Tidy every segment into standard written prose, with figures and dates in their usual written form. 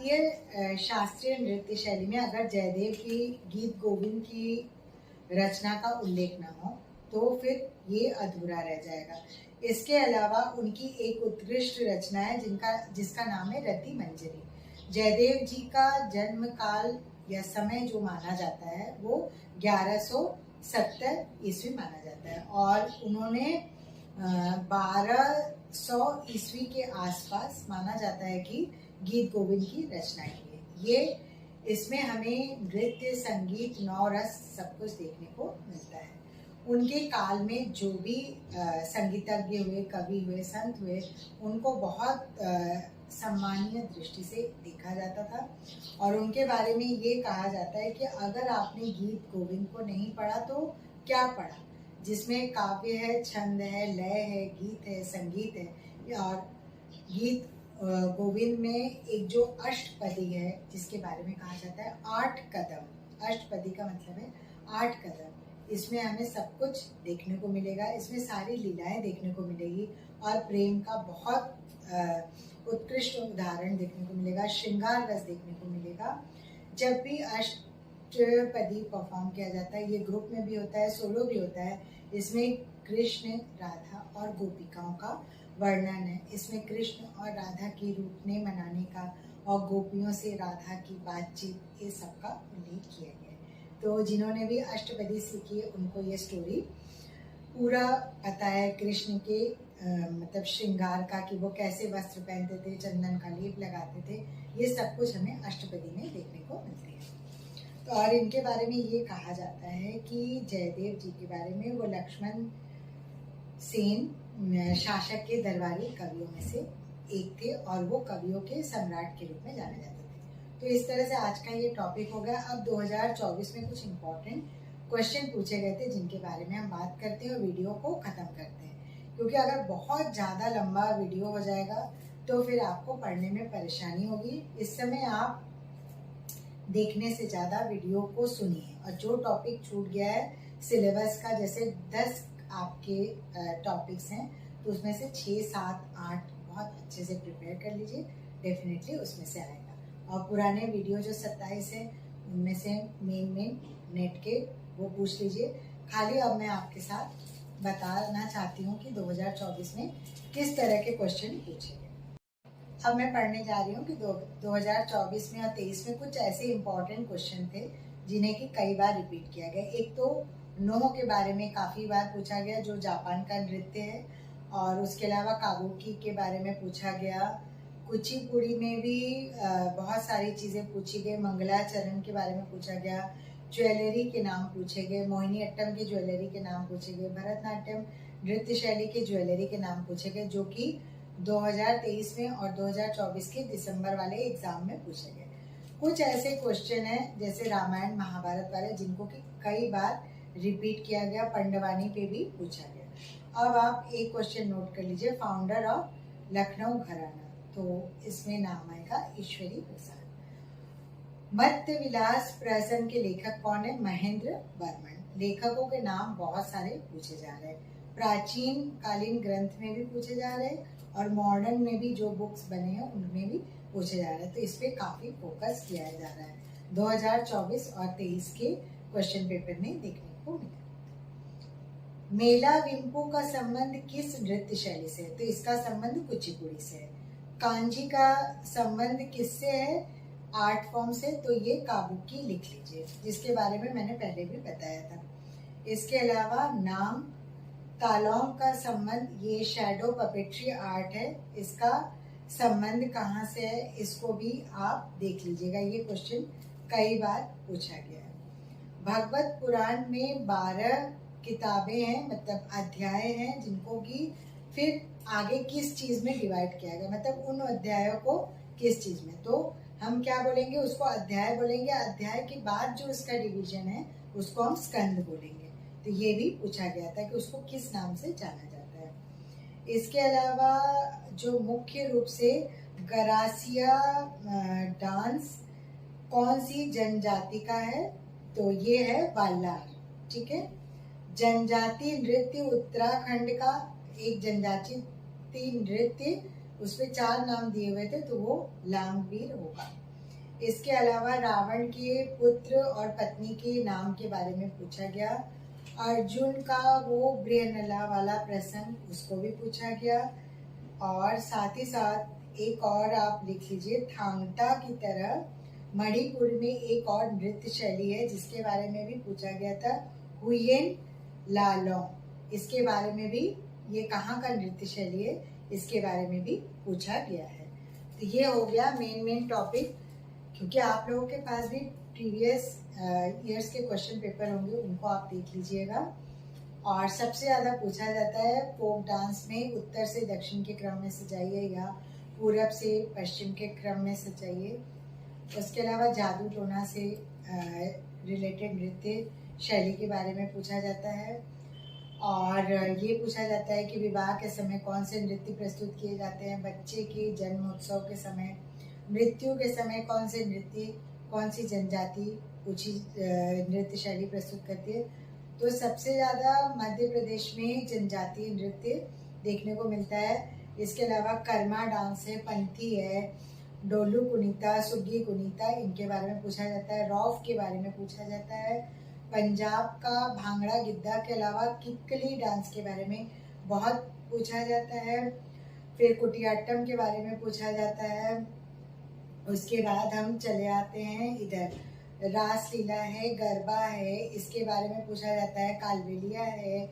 भारतीय शास्त्रीय नृत्य शैली में अगर जयदेव की गीत गोविंद की रचना का उल्लेख न हो तो फिर ये अधूरा रह जाएगा। इसके अलावा उनकी एक उत्कृष्ट रचना है जिसका नाम है रति मंजरी। जयदेव जी का जन्म काल या समय जो माना जाता है वो 1170 ईस्वी माना जाता है और उन्होंने 1200 ईस्वी के आसपास माना जाता है कि गीत गोविंद की रचना की है। ये इसमें हमें नृत्य, संगीत, नौ रस सब कुछ देखने को मिलता है। उनके काल में जो भी संगीतज्ञ हुए, कवि हुए, संत हुए, उनको बहुत सम्मानीय दृष्टि से देखा जाता था और उनके बारे में ये कहा जाता है कि अगर आपने गीत गोविंद को नहीं पढ़ा तो क्या पढ़ा, जिसमें काव्य है, छंद है, लय है, गीत है, संगीत है। और गीत गोविंद में एक जो अष्टपदी है जिसके बारे में कहा जाता है 8 कदम, अष्टपदी का मतलब है 8 कदम। इसमें हमें सब कुछ देखने को मिलेगा, इसमें सारी लीलाएं देखने को मिलेगी और प्रेम का बहुत उत्कृष्ट उदाहरण देखने को मिलेगा, श्रृंगार रस देखने को मिलेगा। जब भी अष्टपदी परफॉर्म किया जाता है, ये ग्रुप में भी होता है, सोलो भी होता है, इसमें कृष्ण, राधा और गोपिकाओं का वर्णन है। इसमें कृष्ण और राधा की रूपने मनाने का और गोपियों से राधा की बातचीत, ये सब का उल्लेख किया गया है। तो जिन्होंने भी अष्टपदी सीखी है उनको ये स्टोरी पूरा पता है कृष्ण के मतलब श्रृंगार का, कि वो कैसे वस्त्र पहनते थे, चंदन का लेप लगाते थे, ये सब कुछ हमें अष्टपदी में देखने को मिलती है। तो और इनके बारे में ये कहा जाता है कि जयदेव जी के बारे में वो लक्ष्मण सेन शासक के दरबारी कवियों में से एक थे और वो कवियों के सम्राट के रूप में जाने जाते थे। तो इस तरह से आज का ये टॉपिक हो गया। अब 2024 में कुछ इम्पोर्टेंट क्वेश्चन पूछे गए थे जिनके बारे में हम बात करते हैं और वीडियो को ख़त्म करते हैं, क्योंकि अगर बहुत ज़्यादा लंबा वीडियो हो जाएगा तो फिर आपको पढ़ने में परेशानी होगी। इस समय आप देखने से ज़्यादा वीडियो को सुनिए और जो टॉपिक छूट गया है सिलेबस का, जैसे 10 आपके टॉपिक्स हैं तो उसमें से 6, 7, 8 बहुत अच्छे से प्रिपेयर कर लीजिए, डेफिनेटली उसमें से आएगा। और पुराने वीडियो जो 27 हैं उनमें से मेन नेट के वो पूछ लीजिए। खाली अब मैं आपके साथ बताना चाहती हूँ कि 2024 में किस तरह के क्वेश्चन पूछे गए। अब मैं पढ़ने जा रही हूँ कि 2024 में और 23 में कुछ ऐसे इम्पोर्टेंट क्वेश्चन थे जिन्हें कि कई बार रिपीट किया गया। एक तो नो के बारे में काफ़ी बार पूछा गया जो जापान का नृत्य है, और उसके अलावा काबुकी के बारे में पूछा गया। कुचिपुड़ी में भी बहुत सारी चीज़ें पूछी गई। मंगलाचरण के बारे में पूछा गया, ज्वेलरी के नाम पूछे गए, मोहिनी अट्टम की ज्वेलरी के नाम पूछे गए, भरतनाट्यम नृत्य शैली के ज्वेलरी के नाम पूछे गए, जो कि 2023 में और 2024 के दिसंबर वाले एग्जाम में पूछे गए। कुछ ऐसे क्वेश्चन हैं जैसे रामायण महाभारत वाले जिनको कि कई बार रिपीट किया गया, पंडवानी पे भी पूछा गया। अब आप एक क्वेश्चन नोट कर लीजिए, फाउंडर ऑफ लखनऊ घराना, तो इसमें नाम आएगा ईश्वरी प्रसाद। मत्स्य विलास प्रहसन के लेखक कौन है? महेंद्र वर्मन। लेखकों के नाम बहुत सारे पूछे जा रहे हैं, प्राचीन कालीन ग्रंथ में भी पूछे जा रहे हैं और मॉडर्न में भी जो बुक्स बने हैं उनमें भी पूछे जा रहे हैं। तो इस पे काफी फोकस किया जा रहा है 2024 और 23 के क्वेश्चन पेपर में देखने को मिला। मेला विम्पू का संबंध किस नृत्य शैली से है? तो इसका संबंध कुचिपुड़ी से है। कांजी का संबंध किससे है? आर्ट फॉर्म से, तो ये काबुकी लिख लीजिए, जिसके बारे में मैंने पहले भी बताया था। इसके अलावा नाम तालोंग का संबंध, ये शैडो पपेट्री आर्ट है, इसका संबंध कहाँ से है इसको भी आप देख लीजिएगा, ये क्वेश्चन कई बार पूछा गया है। भागवत पुराण में 12 किताबें हैं, मतलब अध्याय हैं, जिनको कि फिर आगे किस चीज़ में डिवाइड किया गया, मतलब उन अध्यायों को किस चीज़ में, तो हम क्या बोलेंगे, उसको अध्याय बोलेंगे। अध्याय के बाद जो उसका डिवीजन है उसको हम स्कंद बोलेंगे। तो ये भी पूछा गया था कि उसको किस नाम से जाना जाता है। इसके अलावा जो मुख्य रूप से गरासिया डांस कौन सी जनजाति का है? तो ये है वाल्लार, ठीक है। जनजाति नृत्य उत्तराखंड का एक जनजाति नृत्य, उसमें 4 नाम दिए हुए थे, तो वो लांगवीर होगा। इसके अलावा रावण के पुत्र और पत्नी के नाम के बारे में पूछा गया। अर्जुन का वो बृहनला वाला प्रसंग, उसको भी पूछा गया। और साथ ही साथ एक और आप लिख लीजिए, थांगटा की तरह मणिपुर में एक और नृत्य शैली है जिसके बारे में भी पूछा गया था, हुयेन लालोंग। इसके बारे में भी, ये कहाँ का नृत्य शैली है, इसके बारे में भी पूछा गया है। तो ये हो गया मेन टॉपिक। क्योंकि आप लोगों के पास भी प्रीवियस ईयर्स के क्वेश्चन पेपर होंगे, उनको आप देख लीजिएगा। और सबसे ज़्यादा पूछा जाता है फोक डांस में उत्तर से दक्षिण के क्रम में सजाइए या पूरब से पश्चिम के क्रम में सजाइए। उसके अलावा जादू टोना से रिलेटेड नृत्य शैली के बारे में पूछा जाता है। और ये पूछा जाता है कि विवाह के समय कौन से नृत्य प्रस्तुत किए जाते हैं, बच्चे के जन्म उत्सव के समय, मृत्यु के समय कौन से नृत्य, कौन सी जनजाति पूछी नृत्य शैली प्रस्तुत करती है। तो सबसे ज़्यादा मध्य प्रदेश में जनजातीय नृत्य देखने को मिलता है। इसके अलावा कर्मा डांस है, पंथी है, डोलू कुनीता, सुग्गी कुनीता, इनके बारे में पूछा जाता है। रौफ के बारे में पूछा जाता है। पंजाब का भांगड़ा गिद्धा के अलावा किक्कली डांस के बारे में बहुत पूछा जाता है। फिर कुटियाट्टम के बारे में पूछा जाता है। उसके बाद हम चले आते हैं इधर, रासलीला है, गरबा है, इसके बारे में पूछा जाता है। कालबेलिया है।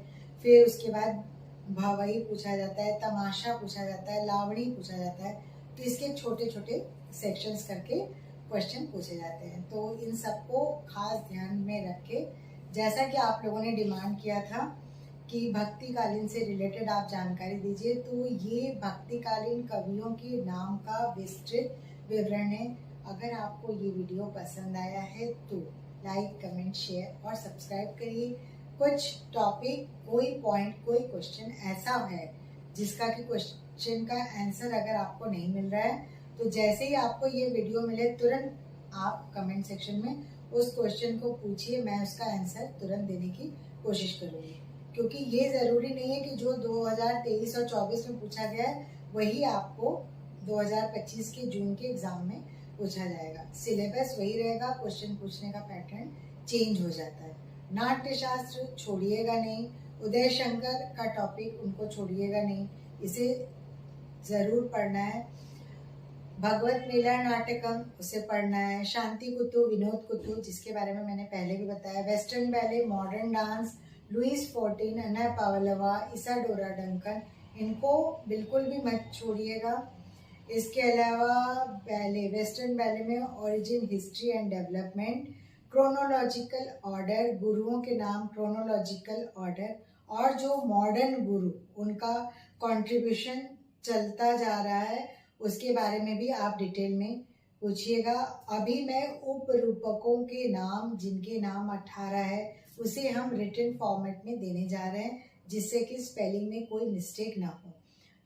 फिर उसके बाद भवई पूछा जाता है, तमाशा पूछा जाता है, लावड़ी पूछा जाता है। तो इसके छोटे छोटे सेक्शंस करके क्वेश्चन पूछे जाते हैं। तो इन सबको खास ध्यान में रख के, जैसा कि आप लोगों ने डिमांड किया था कि भक्तिकालीन से रिलेटेड आप जानकारी दीजिए, तो ये भक्तिकालीन कवियों के नाम का विस्तृत विवरण है। अगर आपको ये वीडियो पसंद आया है तो लाइक, कमेंट, शेयर और सब्सक्राइब करिए। कुछ टॉपिक, कोई पॉइंट, कोई क्वेश्चन ऐसा है जिसका कि क्वेश्चन का आंसर अगर आपको नहीं मिल रहा है, तो जैसे ही आपको ये वीडियो मिले तुरंत आप कमेंट सेक्शन में उस क्वेश्चन को पूछिए, मैं उसका आंसर तुरंत देने की कोशिश करूँगी। क्योंकि ये ज़रूरी नहीं है कि जो 2023 और 24 में पूछा गया है वही आपको 2025 के जून के एग्जाम में पूछा जाएगा। सिलेबस वही रहेगा, क्वेश्चन पूछने का पैटर्न चेंज हो जाता है। नाट्य शास्त्र छोड़िएगा नहीं, उदय शंकर का टॉपिक उनको छोड़िएगा नहीं, इसे ज़रूर पढ़ना है। भगवत मीला नाटकम, उसे पढ़ना है। शांति कुतु, विनोद कुतु, जिसके बारे में मैंने पहले भी बताया। Western ballet, modern dance, Louis Fourteen, Anna Pavlova, Isadora Duncan, इनको बिल्कुल भी मत छोड़िएगा। इसके अलावा बैले, वेस्टर्न बैले में origin, history and development, chronological order, गुरुओं के नाम, क्रोनोलॉजिकल ऑर्डर, और जो मॉडर्न गुरु उनका कंट्रीब्यूशन चलता जा रहा है उसके बारे में भी आप डिटेल में पूछिएगा। अभी मैं उपरूपकों के नाम, जिनके नाम 18 है, उसे हम रिटन फॉर्मेट में देने जा रहे हैं जिससे कि स्पेलिंग में कोई मिस्टेक ना हो।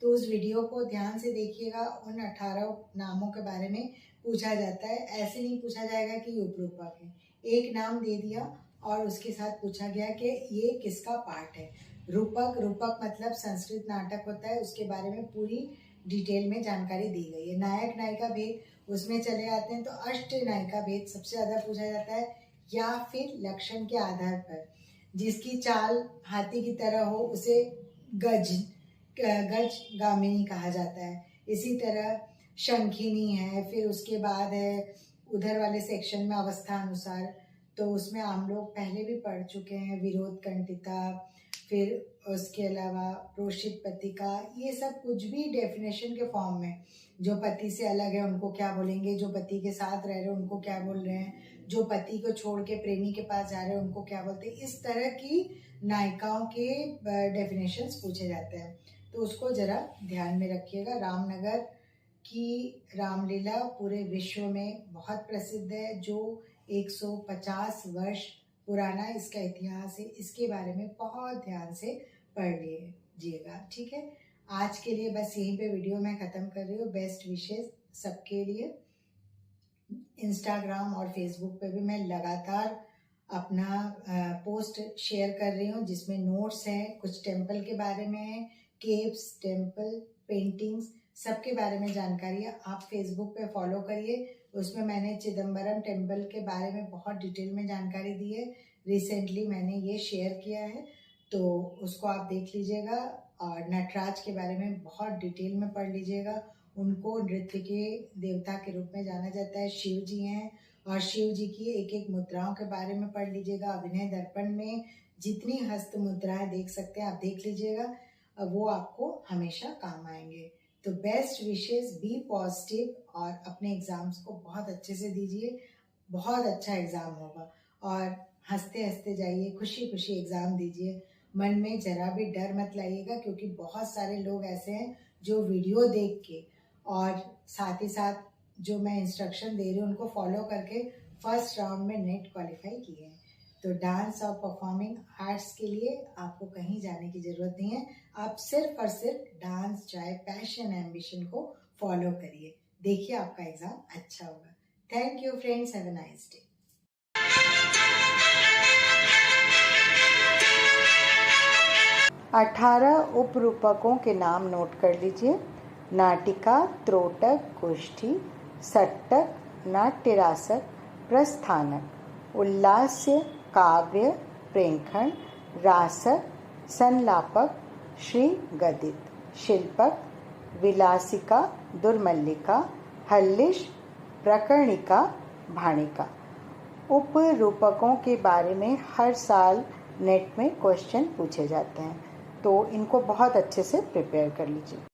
तो उस वीडियो को ध्यान से देखिएगा। उन 18 नामों के बारे में पूछा जाता है। ऐसे नहीं पूछा जाएगा कि उपरूपक है, एक नाम दे दिया और उसके साथ पूछा गया कि ये किसका पार्ट है। रूपक, रूपक मतलब संस्कृत नाटक होता है, उसके बारे में पूरी डिटेल में जानकारी दी गई है। नायक नायिका भेद, उसमें चले आते हैं तो अष्ट नायिका भेद सबसे ज़्यादा पूछा जाता है। या फिर लक्षण के आधार पर, जिसकी चाल हाथी की तरह हो उसे गज गामिनी कहा जाता है। इसी तरह शंखिनी है। फिर उसके बाद है उधर वाले सेक्शन में अवस्था अनुसार, तो उसमें हम लोग पहले भी पढ़ चुके हैं। विरोध कंटिता, फिर उसके अलावा प्रोषित पतिका, ये सब कुछ भी डेफिनेशन के फॉर्म में, जो पति से अलग है उनको क्या बोलेंगे, जो पति के साथ रह रहे हैं उनको क्या बोल रहे हैं, जो पति को छोड़ के प्रेमी के पास जा रहे हैं उनको क्या बोलते हैं। इस तरह की नायिकाओं के डेफिनेशंस पूछे जाते हैं, तो उसको जरा ध्यान में रखिएगा। रामनगर की रामलीला पूरे विश्व में बहुत प्रसिद्ध है, जो 150 वर्ष पुराना इसका इतिहास है। इसके बारे में बहुत ध्यान से पढ़ लीजिएगा, ठीक है। आज के लिए बस यहीं पे वीडियो मैं ख़त्म कर रही हूँ। बेस्ट विशेस सबके लिए। इंस्टाग्राम और फेसबुक पे भी मैं लगातार अपना पोस्ट शेयर कर रही हूँ, जिसमें नोट्स हैं, कुछ टेम्पल के बारे में है, केव्स, टेम्पल, पेंटिंग्स, सबके बारे में जानकारी है। आप फेसबुक पे फॉलो करिए, उसमें मैंने चिदम्बरम टेम्पल के बारे में बहुत डिटेल में जानकारी दी है। रिसेंटली मैंने ये शेयर किया है, तो उसको आप देख लीजिएगा। और नटराज के बारे में बहुत डिटेल में पढ़ लीजिएगा। उनको नृत्य के देवता के रूप में जाना जाता है, शिव जी हैं, और शिव जी की एक एक मुद्राओं के बारे में पढ़ लीजिएगा। अभिनय दर्पण में जितनी हस्त मुद्राएं देख सकते हैं आप देख लीजिएगा, वो आपको हमेशा काम आएंगे। तो बेस्ट विशेस, बी पॉजिटिव और अपने एग्जाम्स को बहुत अच्छे से दीजिए। बहुत अच्छा एग्जाम होगा और हंसते हंसते जाइए, खुशी खुशी एग्जाम दीजिए। मन में जरा भी डर मत लाइएगा, क्योंकि बहुत सारे लोग ऐसे हैं जो वीडियो देख के और साथ ही साथ जो मैं इंस्ट्रक्शन दे रही हूँ उनको फॉलो करके फर्स्ट राउंड में नेट क्वालिफाई किए हैं। तो डांस और परफॉर्मिंग आर्ट्स के लिए आपको कहीं जाने की ज़रूरत नहीं है। आप सिर्फ और सिर्फ डांस, चाहे पैशन, एम्बिशन को फॉलो करिए। देखिए आपका एग्ज़ाम अच्छा होगा। Thank you friends, have a nice day. 18 उपरूपकों के नाम नोट कर लीजिए। नाटिका, त्रोटक, गोष्ठी, सट्टक, नाट्यरासक, प्रस्थानक, उल्लास्य, काव्य, प्रेंखण, रासक, संलापक, श्री गदित, शिल्पक, विलासिका, दुर्मल्लिका, हल्लिश, प्रकर्णिका, भाणिका। उपरूपकों के बारे में हर साल नेट में क्वेश्चन पूछे जाते हैं, तो इनको बहुत अच्छे से प्रिपेयर कर लीजिए।